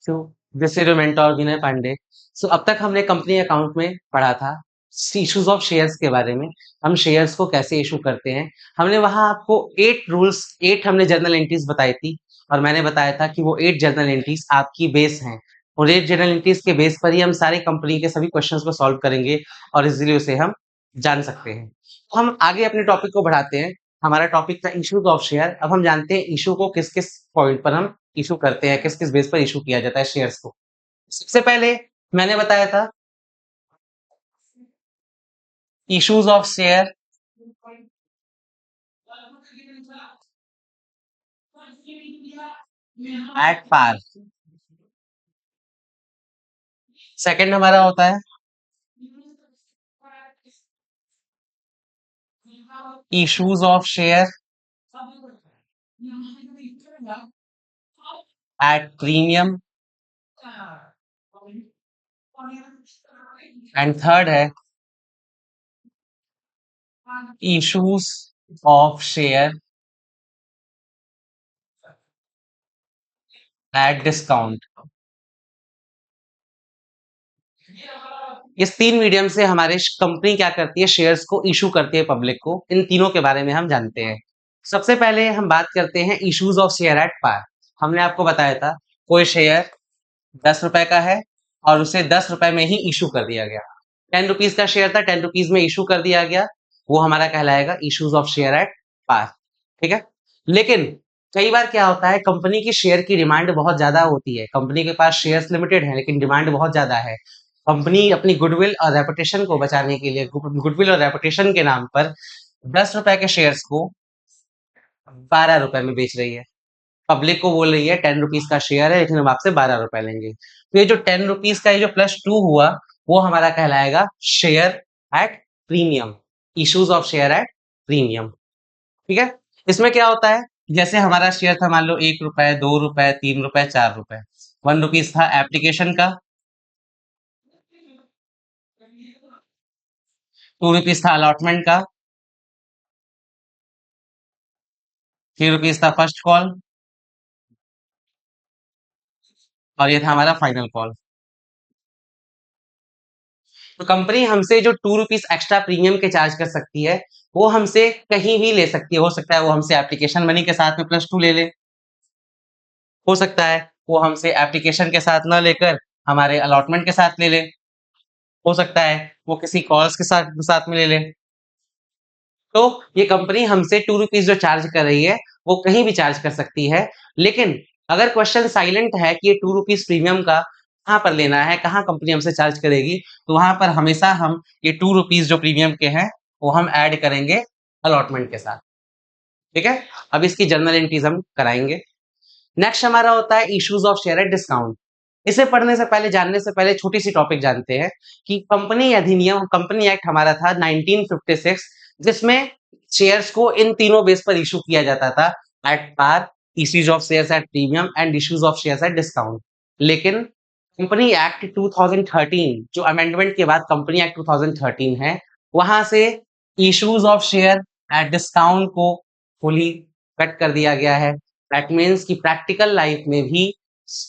So this is your mentor Vinay Pandey. So अब तक हमने कंपनी अकाउंट में पढ़ा था इश्यूज ऑफ शेयर्स के बारे में। हम शेयर्स को कैसे इशू करते हैं। हमने वहां आपको 8 रूल्स, 8 हमने जर्नल एंट्रीज बताई थी। और मैंने बताया था कि वो 8 जर्नल एंट्रीज आपकी बेस हैं। और 8 जर्नल एंट्रीज के बेस पर ही हम सारी कंपनी के सभी क्वेश्चंस को सॉल्व करेंगे और इजीली उसे हम जान सकते हैं। तो हम आगे अपने टॉपिक को बढ़ाते हैं। हमारा टॉपिक था इश्यूज ऑफ शेयर। अब हम जानते हैं इशू को किस किस पॉइंट पर हम इशू करते हैं, किस किस बेस पर इशू किया जाता है शेयर्स को। सबसे पहले मैंने बताया था issues of share at par. Second हमारा होता है issues of share at premium. And third है issues of share at discount. इस 3 मीडियम से हमारे कंपनी क्या करती है, शेयर्स को इशू करती है पब्लिक को। इन तीनों के बारे में हम जानते हैं। सबसे पहले हम बात करते हैं issues of share at par. हमने आपको बताया था कोई शेयर 10 रुपए का है और उसे 10 रुपए में ही इशू कर दिया गया। 10 रुपीज का शेयर था, 10 रुपीज में इशू कर दिया गया, वो हमारा कहलाएगा issues of share at par. ठीक है। लेकिन कई बार क्या होता है, कंपनी की शेयर की डिमांड बहुत ज्यादा होती है। कंपनी के पास शेयर्स लिमिटेड है लेकिन डिमांड बहुत ज्यादा है। कंपनी अपनी गुडविल और रेपुटेशन को बचाने के लिए, गुडविल और रेपुटेशन के नाम पर 10 रुपए के शेयर्स को 12 रुपए में बेच रही है। पब्लिक को बोल रही है 10 रुपीज का शेयर है लेकिन हम आपसे 12 रुपए लेंगे। तो ये जो 10 रुपीज का ये जो +2 हुआ, वो हमारा कहलाएगा share at premium, issues of share at premium. ठीक है। इसमें क्या होता है, जैसे हमारा शेयर था मान लो 1 रुपए, 2 रुपए, 3 रुपए, 4 रुपए। 1 रुपीज था एप्लीकेशन का, 2 रुपीज था अलॉटमेंट का, 3 रुपीज था फर्स्ट कॉल, और ये था हमारा फाइनल कॉल। तो कंपनी हमसे जो 2 रुपीज एक्स्ट्रा प्रीमियम के चार्ज कर सकती है, वो हमसे कहीं भी ले सकती है। हो सकता है वो हमसे एप्लीकेशन मनी के साथ में +2 ले ले, हो सकता है वो हमसे एप्लीकेशन के साथ ना लेकर हमारे अलॉटमेंट के साथ ले ले, हो सकता है वो किसी कॉल्स के साथ साथ में ले ले। तो ये कंपनी हमसे 2 रुपीज जो चार्ज कर रही है, वो कहीं भी चार्ज कर सकती है। लेकिन अगर क्वेश्चन साइलेंट है कि ये 2 रुपीज प्रीमियम का कहाँ पर लेना है, कहाँ कंपनी हमसे चार्ज करेगी, तो वहां पर हमेशा हम ये 2 रुपीज जो प्रीमियम के हैं, वो हम ऐड करेंगे अलॉटमेंट के साथ। ठीक है। अब इसकी जर्नल एंट्रीज हम कराएंगे। नेक्स्ट हमारा होता है issues of share at discount. इसे पढ़ने से पहले, जानने से पहले छोटी सी टॉपिक जानते हैं कि कंपनी अधिनियम, कंपनी एक्ट हमारा था 1956, जिसमें शेयर्स को इन तीनों बेस पर इशू किया जाता था, at par, issues of shares at premium and issues of shares at discount. लेकिन कंपनी एक्ट 2013, जो अमेंडमेंट के बाद कंपनी एक्ट 2013 है, वहां से issues of share at discount को फुली कट कर दिया गया है। दैट मीन्स कि प्रैक्टिकल लाइफ में भी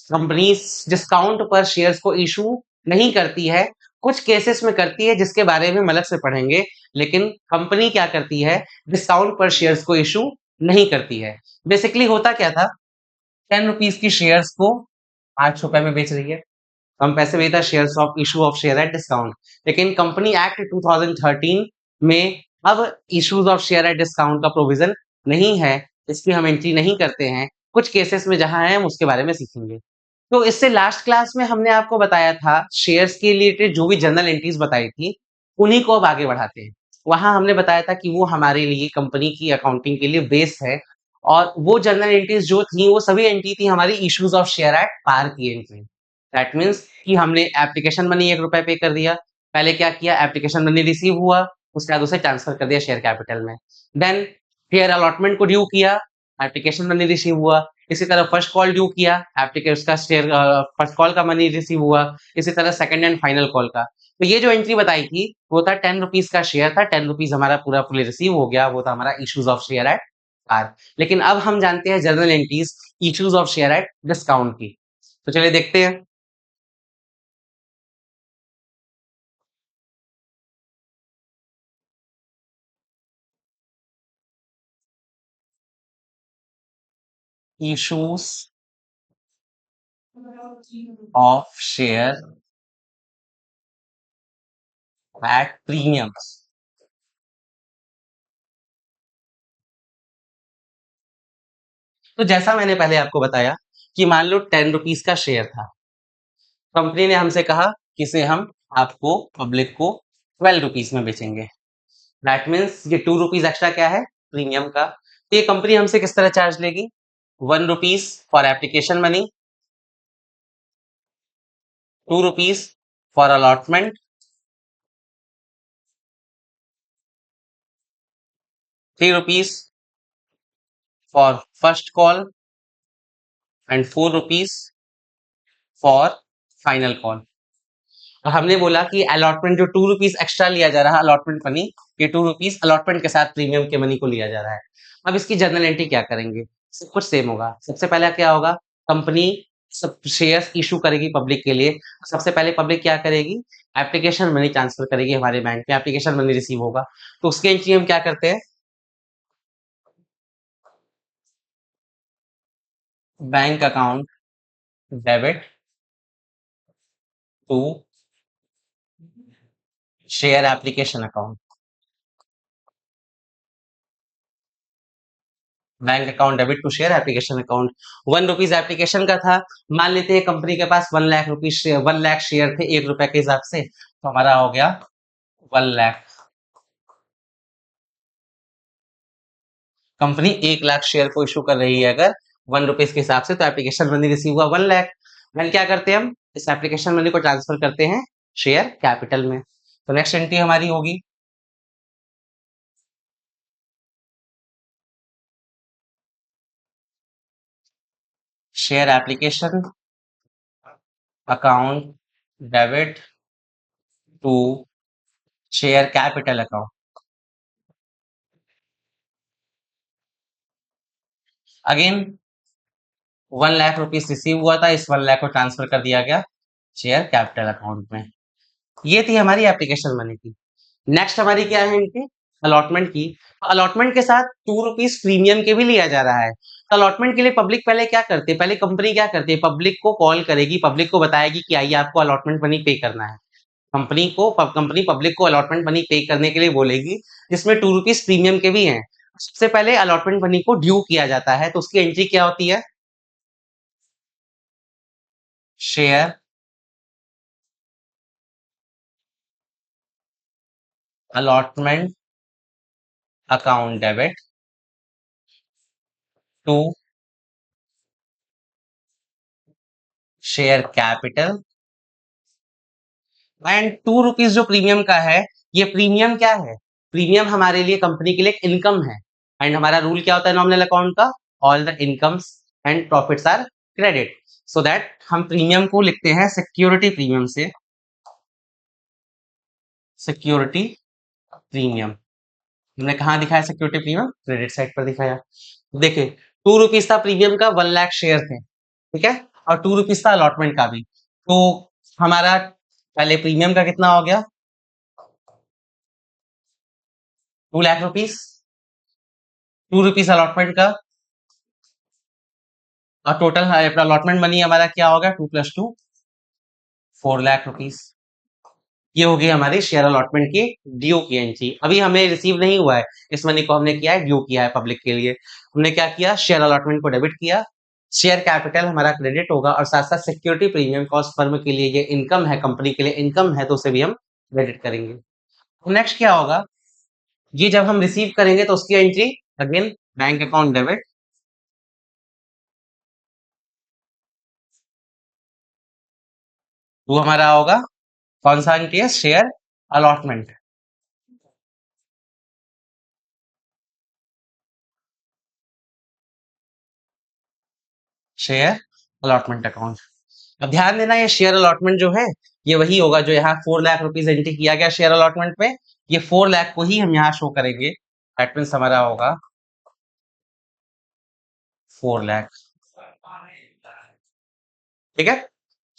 कंपनी डिस्काउंट पर शेयर्स को इशू नहीं करती है। कुछ केसेस में करती है जिसके बारे में हम अलग से पढ़ेंगे, लेकिन कंपनी क्या करती है, डिस्काउंट पर शेयर्स को इशू नहीं करती है। बेसिकली होता क्या था, 10 रुपीज की शेयर्स को 8 रुपए में बेच रही है, कम पैसे में था shares of issue of share at discount. लेकिन कंपनी एक्ट 2013 में अब issues of share at discount का प्रोविजन नहीं है, इसकी हम एंट्री नहीं करते हैं। कुछ केसेस में जहां है हम उसके बारे में सीखेंगे। तो इससे लास्ट क्लास में हमने आपको बताया था शेयर्स के रिलेटेड जो भी जर्नल एंट्रीज बताई थी, उन्हीं को अब आगे बढ़ाते हैं। वहां हमने बताया था कि वो हमारे लिए कंपनी की अकाउंटिंग के लिए बेस है। और वो जर्नल एंट्रीज जो थी, वो सभी एंट्री थी हमारी issues of share at par की एंट्री। दैट मीन्स कि हमने एप्लीकेशन मनी 1 रुपए पे कर दिया। पहले क्या किया, एप्लीकेशन मनी रिसीव हुआ, उसके बाद उसे ट्रांसफर कर दिया शेयर कैपिटल में। देन शेयर अलॉटमेंट को ड्यू किया, एप्लीकेशन मनी रिसीव हुआ। इसी तरह फर्स्ट कॉल ड्यू किया, एप्लीकेशन का शेयर, फर्स्ट कॉल का मनी रिसीव हुआ। इसी तरह सेकंड एंड फाइनल कॉल का। तो ये जो एंट्री बताई थी, वो था 10 रुपीज का शेयर था, 10 रुपीज हमारा पूरा फुली रिसीव हो गया, वो था हमारा issues of share at par. लेकिन अब हम जानते हैं journal entries issues of share at discount की। तो चलिए देखते हैं। Issues of share at premiums. तो जैसा मैंने पहले आपको बताया कि मान लो 10 रुपीज का शेयर था, कंपनी ने हमसे कहा कि इसे हम आपको पब्लिक को 12 रुपीज में बेचेंगे। दैट मीन्स ये 2 रुपीज एक्स्ट्रा क्या है, प्रीमियम का। तो ये कंपनी हमसे किस तरह चार्ज लेगी, 1 rupees for application money, 2 rupees for allotment, 3 rupees for first call and 4 rupees for final call. और हमने बोला कि अलॉटमेंट जो 2 रुपीज एक्स्ट्रा लिया जा रहा है अलॉटमेंट मनी, ये 2 रुपीज अलॉटमेंट के साथ प्रीमियम के मनी को लिया जा रहा है। अब इसकी जर्नल एंट्री क्या करेंगे, सब कुछ सेम होगा। सबसे पहले क्या होगा, कंपनी सब शेयर्स इशू करेगी पब्लिक के लिए। सबसे पहले पब्लिक क्या करेगी, एप्लीकेशन मनी ट्रांसफर करेगी हमारे बैंक में, एप्लीकेशन मनी रिसीव होगा। तो उसके एंट्री हम क्या करते हैं, bank account debit to share application account. Bank account debit to share application account. 1 rupees application का था, मान लेते हैं कंपनी के पास 1 लाख रुपीज 1 लाख शेयर थे 1 रुपए के हिसाब से, तो हमारा हो गया 1 लाख। कंपनी 1 लाख शेयर को इशू कर रही है अगर 1 रुपीज के हिसाब से, तो एप्लीकेशन मनी रिसीव हुआ 1 लाख। देन क्या करते हैं हम, इस एप्लीकेशन मनी को ट्रांसफर करते हैं शेयर कैपिटल में। तो नेक्स्ट एंट्री हमारी होगी, share application account debit to share capital account. Again 1 lakh rupees receive हुआ था, इस 1 लाख को ट्रांसफर कर दिया गया शेयर कैपिटल अकाउंट में। ये थी हमारी एप्लीकेशन मनी की। नेक्स्ट हमारी क्या है इनकी, अलॉटमेंट की। अलॉटमेंट के साथ 2 रुपीज प्रीमियम के भी लिया जा रहा है। तो अलॉटमेंट के लिए पब्लिक पहले क्या करती है, पहले कंपनी क्या करती है, पब्लिक को कॉल करेगी, पब्लिक को बताएगी कि आइए आपको अलॉटमेंट मनी पे करना है। कंपनी पब्लिक को अलॉटमेंट मनी पे करने के लिए बोलेगी, जिसमें 2 रुपीज प्रीमियम के भी हैं। सबसे पहले अलॉटमेंट मनी को ड्यू किया जाता है, तो उसकी एंट्री क्या होती है, share allotment account debit to share capital and 2 rupees जो प्रीमियम का है, ये प्रीमियम क्या है, प्रीमियम हमारे लिए कंपनी के लिए एक इनकम है। एंड हमारा रूल क्या होता है नॉमिनल अकाउंट का, all the incomes and profits are credit, so that हम प्रीमियम को लिखते हैं सिक्योरिटी प्रीमियम से, सिक्योरिटी प्रीमियम। हमने कहा दिखाया सिक्योरिटी प्रीमियम, क्रेडिट साइड पर दिखाया। देखिए 2 रुपीज था प्रीमियम का, 1 लाख शेयर थे, ठीक है, और 2 रुपीज था अलॉटमेंट का भी। तो हमारा पहले प्रीमियम का कितना हो गया, 2 लाख रुपीज, 2 रुपीज अलॉटमेंट का, और टोटल अलॉटमेंट मनी हमारा क्या होगा, 2 + 2 4 लाख रुपीज। ये हो गई हमारी शेयर अलॉटमेंट की ड्यू की एंट्री। अभी हमें रिसीव नहीं हुआ है, इस मनी को हमने किया है ड्यू किया है पब्लिक के लिए। हमने क्या किया, शेयर अलॉटमेंट को डेबिट किया, शेयर कैपिटल हमारा क्रेडिट होगा, और साथ साथ सिक्योरिटी प्रीमियम कॉस्ट फर्म के लिए ये इनकम है, कंपनी के लिए इनकम है, तो उसे भी हम क्रेडिट करेंगे। नेक्स्ट क्या होगा, ये जब हम रिसीव करेंगे तो उसकी entry again bank account debit, वो हमारा होगा कौन सा एंट्री है, share allotment, share allotment account. अब ध्यान देना ये शेयर अलॉटमेंट जो है, ये वही होगा जो यहाँ 4 लाख रुपीज एंट्री किया गया शेयर अलॉटमेंट में, ये 4 लाख को ही हम यहाँ शो करेंगे। दैट मीन्स हमारा होगा 4 लाख। ठीक है।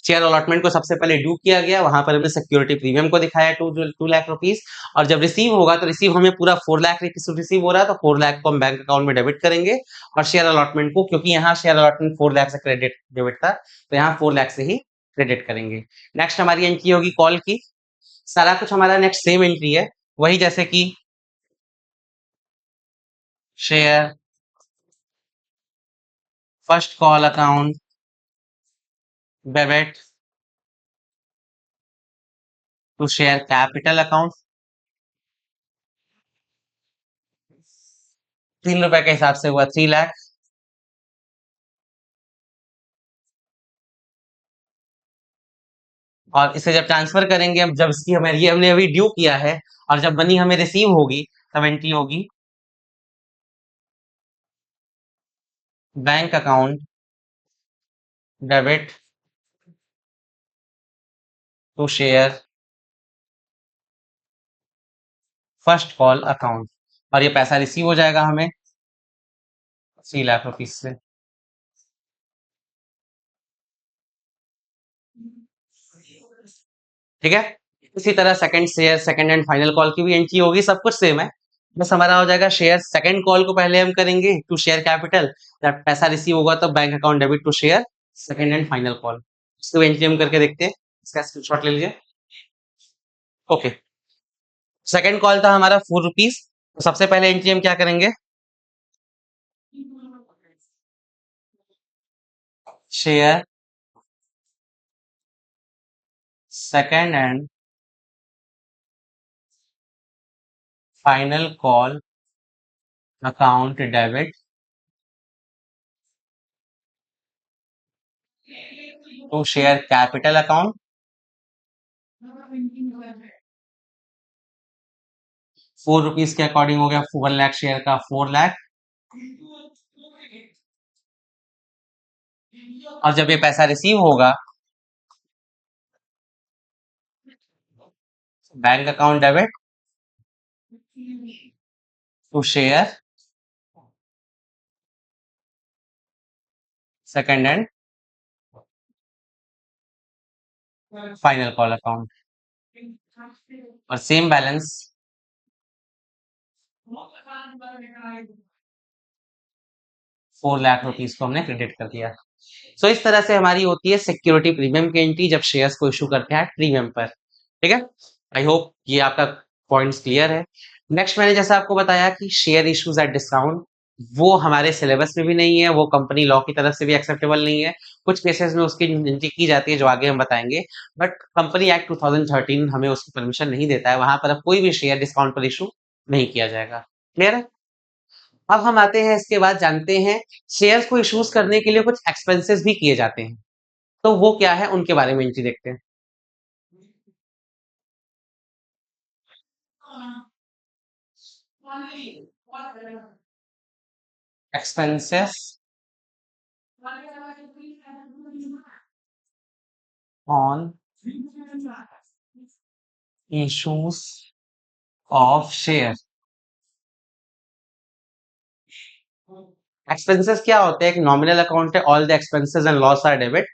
शेयर अलॉटमेंट को सबसे पहले ड्यू किया गया, वहां पर हमने सिक्योरिटी प्रीमियम को दिखाया 2 लाख रुपीज, और जब रिसीव होगा तो रिसीव हमें पूरा 4 लाख रिसीव हो रहा है, तो 4 लाख को हम बैंक अकाउंट में डेबिट करेंगे, और शेयर अलॉटमेंट को, क्योंकि यहाँ शेयर अलॉटमेंट 4 लाख से क्रेडिट डेबिट था, तो यहाँ 4 लाख से ही क्रेडिट करेंगे। नेक्स्ट हमारी एंट्री होगी कॉल की। सारा कुछ हमारा नेक्स्ट सेम एंट्री है, वही जैसे कि share first call account debit to share capital account, 3 रुपए के हिसाब से हुआ 3 लाख, और इसे जब ट्रांसफर करेंगे, अब जब इसकी हमें ये हमने अभी ड्यू किया है, और जब मनी हमें रिसीव होगी तब एंट्री होगी bank account debit to share first call account, और ये पैसा रिसीव हो जाएगा हमें 3 लाख रुपीज से। ठीक है। इसी तरह second share second and final call की भी एंट्री होगी, सब कुछ सेम है, बस हमारा हो जाएगा शेयर सेकंड कॉल को पहले हम करेंगे टू शेयर कैपिटल, जब पैसा रिसीव होगा तो bank account debit to share second and final call. इसको एंट्री हम करके देखते हैं, इसका स्क्रीनशॉट ले लीजिए। ओके, सेकंड कॉल था हमारा 4 रुपीज, तो सबसे पहले एंट्री हम क्या करेंगे, share second and final call account debit to share capital account, 4 rupees के अकॉर्डिंग हो गया 1 लाख शेयर का 4 लाख, और जब ये पैसा रिसीव होगा bank account debit to share second and final call account, और सेम बैलेंस 4 लाख रुपीज को हमने क्रेडिट कर दिया। सो इस तरह से हमारी होती है सिक्योरिटी प्रीमियम की एंट्री जब शेयर्स को इशू करते हैं प्रीमियम पर। ठीक है, आई होप ये आपका पॉइंट्स क्लियर है। नेक्स्ट मैंने जैसा आपको बताया कि शेयर इश्यूज एट डिस्काउंट, वो हमारे सिलेबस में भी नहीं है, वो कंपनी लॉ की तरफ से भी एक्सेप्टेबल नहीं है, कुछ केसेस में उसकी एंट्री की जाती है जो आगे हम बताएंगे, बट कंपनी एक्ट 2013 हमें उसकी परमिशन नहीं देता है, वहां पर अब कोई भी शेयर डिस्काउंट पर इशू नहीं किया जाएगा। क्लियर है। अब हम आते हैं इसके बाद जानते हैं शेयर्स को इश्यूज करने के लिए कुछ एक्सपेंसेस भी किए जाते हैं, तो वो क्या है उनके बारे में एंट्री देखते हैं। Expenses on issues of share. Expenses क्या होते हैं, एक नॉमिनल अकाउंट है, all the expenses and loss are debit.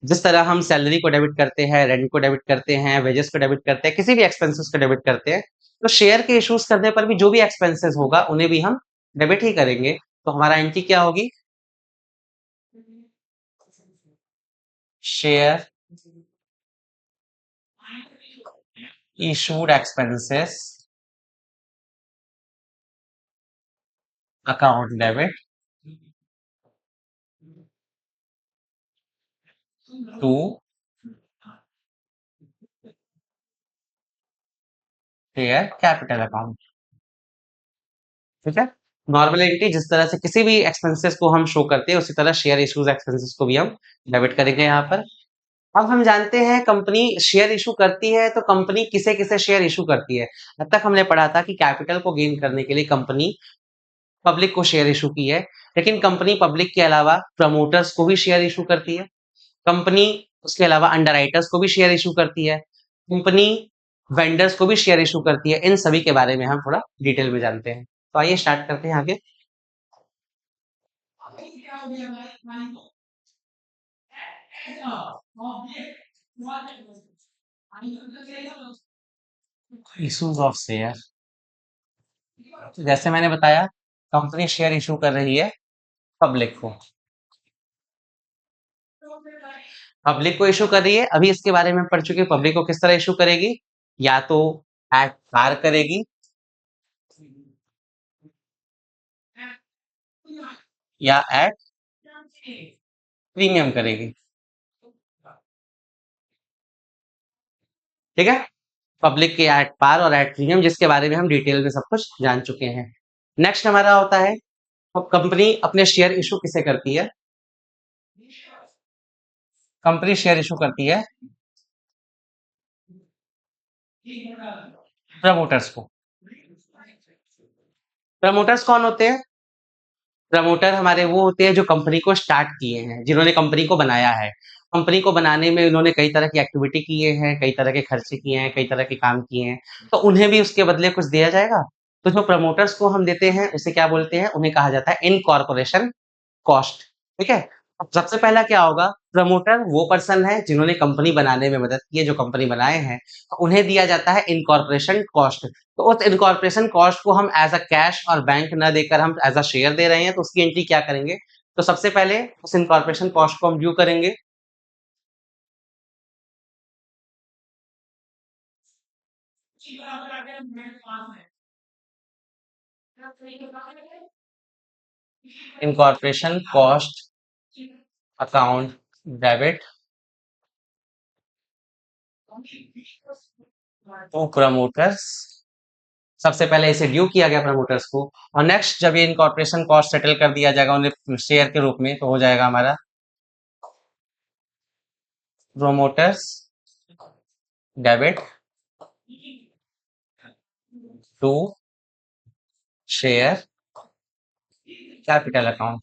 जिस तरह हम सैलरी को डेबिट करते हैं, रेंट को डेबिट करते हैं, वेजेस को डेबिट करते हैं, किसी भी एक्सपेंसेस को डेबिट करते हैं, तो शेयर के इश्यूज करने पर भी जो भी एक्सपेंसेस होगा उन्हें भी हम डेबिट ही करेंगे। तो हमारा एंट्री क्या होगी, share issued expenses account debit to share capital account। ठीक है, नॉर्मल एंट्री जिस तरह से किसी भी एक्सपेंसेस को हम शो करते हैं उसी तरह शेयर इश्यूज एक्सपेंसेस को भी हम डेबिट करेंगे यहाँ पर। अब हम जानते हैं कंपनी शेयर इशू करती है, तो कंपनी किसे किसे शेयर इशू करती है। अब तक हमने पढ़ा था कि कैपिटल को गेन करने के लिए कंपनी पब्लिक को शेयर इशू की है, लेकिन कंपनी पब्लिक के अलावा प्रमोटर्स को भी शेयर इशू करती है, कंपनी उसके अलावा अंडरराइटर्स को भी शेयर इशू करती है, कंपनी वेंडर्स को भी शेयर इशू करती है। इन सभी के बारे में हम थोड़ा डिटेल में जानते हैं, तो आइए स्टार्ट करते हैं आगे। इशूज ऑफ शेयर, जैसे मैंने बताया कंपनी शेयर इशू कर रही है पब्लिक को, पब्लिक को इशू कर रही है। अभी इसके बारे में पढ़ चुके, पब्लिक को किस तरह इशू करेगी, या तो एट पार करेगी या एट प्रीमियम करेगी। ठीक है, पब्लिक के एट पार और एट प्रीमियम, जिसके बारे में हम डिटेल में सब कुछ जान चुके हैं। नेक्स्ट हमारा होता है, कंपनी अपने शेयर इशू किसे करती है, कंपनी शेयर इशू करती है प्रमोटर्स को। प्रमोटर्स कौन होते हैं, प्रमोटर हमारे वो होते हैं जो कंपनी को स्टार्ट किए हैं, जिन्होंने कंपनी को बनाया है। कंपनी को बनाने में उन्होंने कई तरह की एक्टिविटी किए हैं, कई तरह के खर्चे किए हैं, कई तरह के काम किए हैं, तो उन्हें भी उसके बदले कुछ दिया जाएगा। तो जो प्रमोटर्स को हम देते हैं उसे क्या बोलते हैं, उन्हें कहा जाता है इनकॉर्पोरेशन कॉस्ट। ठीक है, अब सबसे पहला क्या होगा, प्रमोटर वो पर्सन है जिन्होंने कंपनी बनाने में मदद की है, जो कंपनी बनाए हैं, तो उन्हें दिया जाता है इनकॉर्पोरेशन कॉस्ट। तो उस इनकॉर्पोरेशन कॉस्ट को हम एज अ कैश और बैंक न देकर हम एज अ शेयर दे रहे हैं, तो उसकी एंट्री क्या करेंगे, तो सबसे पहले उस इनकॉर्पोरेशन कॉस्ट को हम ड्यू करेंगे। Incorporation cost account debit to promoters, सबसे पहले इसे ड्यू किया गया प्रमोटर्स को, और नेक्स्ट जब ये इनकॉर्पोरेशन कॉस्ट सेटल कर दिया जाएगा उन्हें शेयर के रूप में, तो हो जाएगा हमारा promoters debit to share capital account.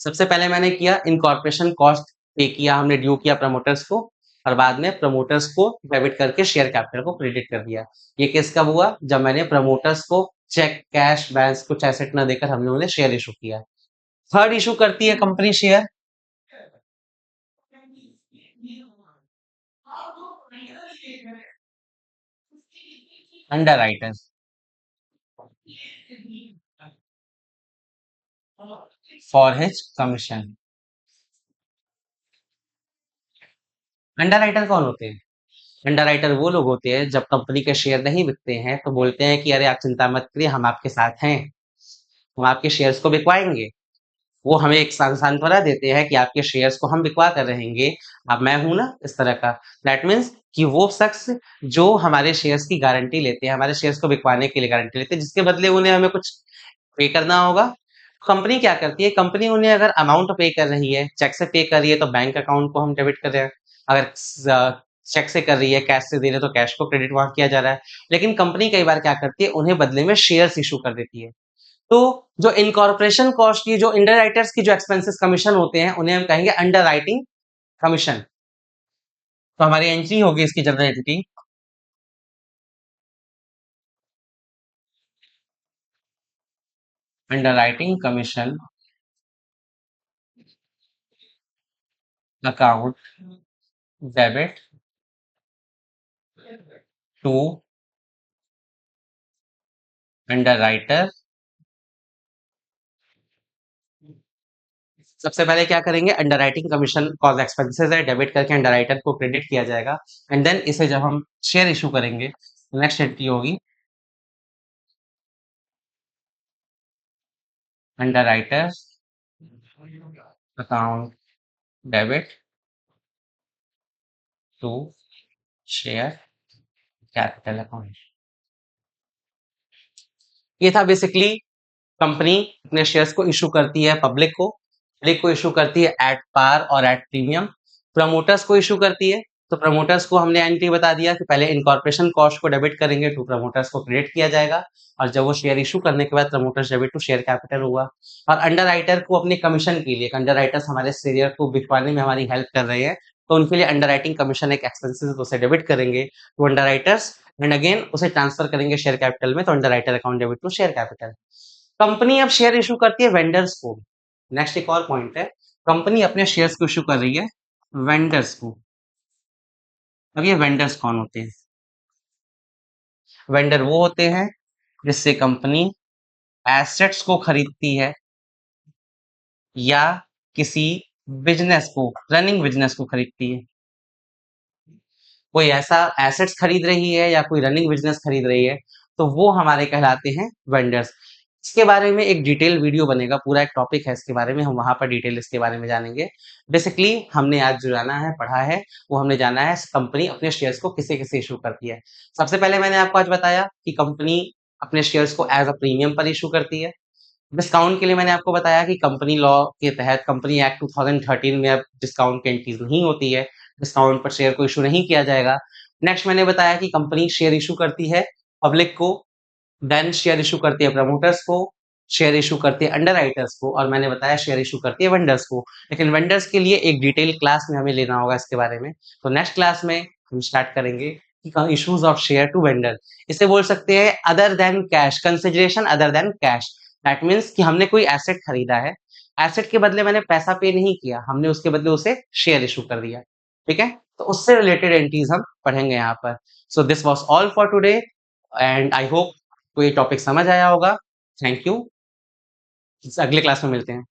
सबसे पहले मैंने किया इनकॉर्पोरेशन कॉस्ट पे किया, हमने ड्यू किया प्रमोटर्स को, और बाद में प्रमोटर्स को डेबिट करके शेयर कैपिटल को क्रेडिट कर दिया। ये केस कब हुआ, जब मैंने प्रमोटर्स को चेक, कैश, बैलेंस कुछ एसेट न देकर हमने उन्हें शेयर इशू किया। थर्ड इशू करती है company share under writer for his commission. Under writer कौन होते हैं, अंडर राइटर वो लोग होते हैं जब कंपनी के शेयर नहीं बिकते हैं तो बोलते हैं कि अरे आप चिंता मत करिए, हम आपके साथ हैं, हम आपके शेयर्स को बिकवाएंगे। वो हमें एक सांत्वना देते हैं कि आपके शेयर्स को हम बिकवा कर रहेंगे, अब मैं हूं ना, इस तरह का। दैट मीन्स कि वो शख्स जो हमारे शेयर्स की गारंटी लेते हैं, हमारे शेयर्स को बिकवाने के लिए गारंटी लेते हैं, जिसके बदले उन्हें हमें कुछ पे करना होगा। कंपनी क्या करती है, कंपनी उन्हें अगर अमाउंट पे कर रही है, चेक से पे कर रही है तो बैंक अकाउंट को हम डेबिट कर रहे हैं, अगर चेक से कर रही है, कैश से दे रहे हैं तो कैश को क्रेडिट वहां किया जा रहा है। लेकिन कंपनी कई बार क्या करती है, उन्हें बदले में शेयर्स इशू कर देती है। तो जो इनकॉर्पोरेशन कॉस्ट की, जो अंडर राइटर्स की जो एक्सपेंसेस कमीशन होते हैं, उन्हें हम कहेंगे अंडर राइटिंग कमीशन। तो हमारी एंट्री होगी इसकी journal entry, underwriting commission account debit to underwriter. सबसे पहले क्या करेंगे, underwriting commission cause expenses है, डेबिट करके अंडर राइटर को क्रेडिट किया जाएगा, एंड देन इसे जब हम शेयर इशू करेंगे, नेक्स्ट एंट्री होगी underwriter account debit to share capital account. ये था बेसिकली, कंपनी अपने शेयर्स को इशू करती है पब्लिक को इशू करती है एट पार और एट प्रीमियम, प्रमोटर्स को इशू करती है। तो प्रमोटर्स को हमने एंट्री बता दिया कि पहले इनकॉर्पोरेशन कॉस्ट को डेबिट करेंगे, टू प्रमोटर्स को क्रेडिट किया जाएगा, और जब वो शेयर इशू करने के बाद promoters debit to share capital हुआ। और अंडर राइटर को अपने कमीशन के लिए, अंडर राइटर्स हमारे शेयर को बिकवाने में हमारी हेल्प कर रहे हैं, तो उनके लिए अंडर राइटिंग कमीशन एक एक्सपेंसिस उसे डेबिट करेंगे to underwriters, and again उसे ट्रांसफर करेंगे शेयर कैपिटल में, तो underwriter account debit to share capital. Company अब शेयर इशू करती है वेंडर्स को। नेक्स्ट एक और पॉइंट है, कंपनी अपने शेयर्स को इशू कर रही है वेंडर्स को। अब ये वेंडर्स कौन होते हैं? वेंडर वो होते हैं जिससे कंपनी एसेट्स को खरीदती है या किसी बिजनेस को, रनिंग बिजनेस को खरीदती है। कोई ऐसा एसेट्स खरीद रही है या कोई रनिंग बिजनेस खरीद रही है, तो वो हमारे कहलाते हैं वेंडर्स। इसके बारे में एक डिटेल वीडियो बनेगा, पूरा एक टॉपिक है इसके बारे में, हम वहां पर डिटेल इसके बारे में जानेंगे। बेसिकली हमने आज जो जाना है, पढ़ा है, वो हमने जाना है कंपनी अपने शेयर्स को किसे किसे इशू करती है। सबसे पहले मैंने आपको आज बताया कि कंपनी अपने शेयर्स को एज अ प्रीमियम पर इशू करती है। डिस्काउंट के लिए मैंने आपको बताया कि कंपनी लॉ के तहत, कंपनी एक्ट 2013 में अब डिस्काउंट की एंट्रीज नहीं होती है, डिस्काउंट पर शेयर को इशू नहीं किया जाएगा। नेक्स्ट मैंने बताया कि कंपनी शेयर इशू करती है पब्लिक को, देन शेयर इशू करती है प्रमोटर्स को, शेयर इशू करती है अंडर राइटर्स को, और मैंने बताया शेयर इशू करती है वेंडर्स को। लेकिन वेंडर्स के लिए एक डिटेल क्लास में हमें लेना होगा इसके बारे में। तो नेक्स्ट क्लास में हम स्टार्ट करेंगे कि issues of share to vendor. इसे बोल सकते हैं other than cash, consideration other than cash. That means कि हमने कोई एसेट खरीदा है, एसेट के बदले मैंने पैसा पे नहीं किया, हमने उसके बदले उसे शेयर इशू कर दिया। ठीक है, तो उससे रिलेटेड एंट्रीज हम पढ़ेंगे यहाँ पर। So this was all for today and I hope को ये टॉपिक समझ आया होगा। Thank you. अगले क्लास में मिलते हैं।